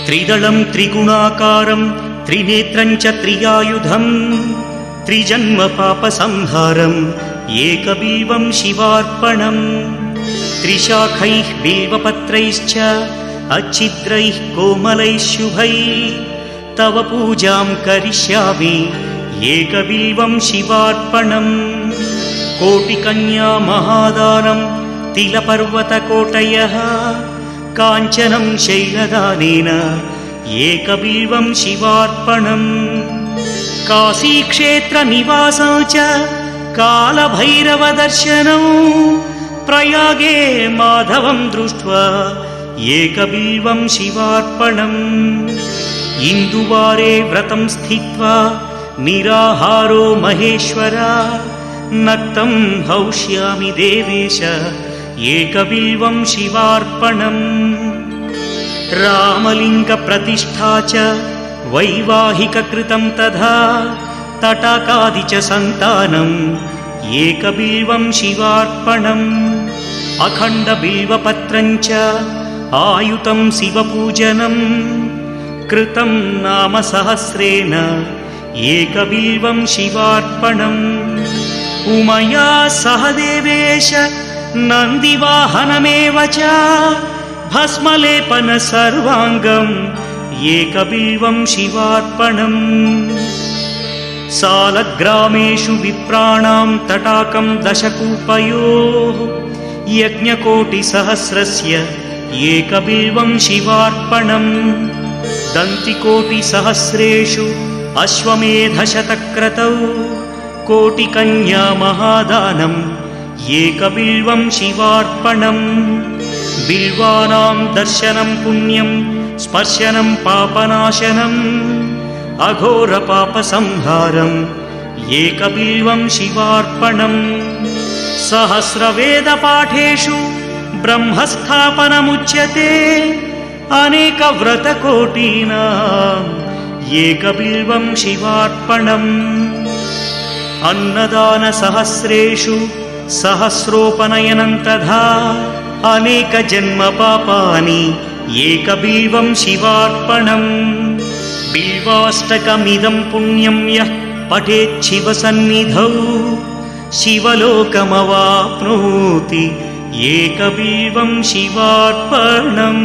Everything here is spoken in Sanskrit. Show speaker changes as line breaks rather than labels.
त्रिदलं त्रिगुणाकारं त्रिनेत्रं च त्रियायुधं त्रिजन्म पापसंहारम् एकबिल्वं शिवार्पणम् त्रिशाखैः बिल्वपत्रैश्च अच्छिद्रैः कोमलैः शुभैः तव पूजां करिष्यामि एकबिल्वं शिवार्पणम् कोटिकन्या महादानं तिलपर्वतकोटयः काञ्चनं शैलदानेन एकबिल्वं शिवार्पणम् काशीक्षेत्रनिवासं च कालभैरवदर्शनौ प्रयागे माधवं दृष्ट्वा एकबिल्वं शिवार्पणम् इन्दुवारे व्रतं स्थित्वा निराहारो महेश्वर नक्तं हौष्यामि देवेश एकबिल्वं शिवार्पणम् रामलिङ्गप्रतिष्ठा च वैवाहिककृतं तथा तटाकादि च सन्तानम् एकबिल्वं शिवार्पणम् अखण्डबिल्वपत्रं च आयुतं शिवपूजनं कृतं नाम सहस्रेण एकबिल्वं शिवार्पणम् उमया सह देवेश नन्दिवाहनमेव च भस्मलेपन सर्वाङ्गम् एकबिल्वं शिवार्पणम् सालग्रामेषु विप्राणां तटाकं दशकूपयोः यज्ञकोटिसहस्रस्य एकबिल्वं शिवार्पणम् दन्तिकोटिसहस्रेषु अश्वमेधशतक्रतौ कोटिकन्या महादानम् एकबिल्वं शिवार्पणम् बिल्वानां दर्शनं पुण्यं स्पर्शनं पापनाशनम् अघोरपापसंहारम् एकबिल्वं शिवार्पणम् सहस्रवेदपाठेषु ब्रह्मस्थापनमुच्यते अनेकव्रतकोटीनाम् एकबिल्वं शिवार्पणम् अन्नदानसहस्रेषु सहस्रोपनयनं तथा अनेकजन्मपापानि एकबिल्वं शिवार्पणम् बिल्वाष्टकमिदं पुण्यं यः पठेत् शिवसन्निधौ शिवलोकमवाप्नोति एकबिल्वं शिवार्पणम्।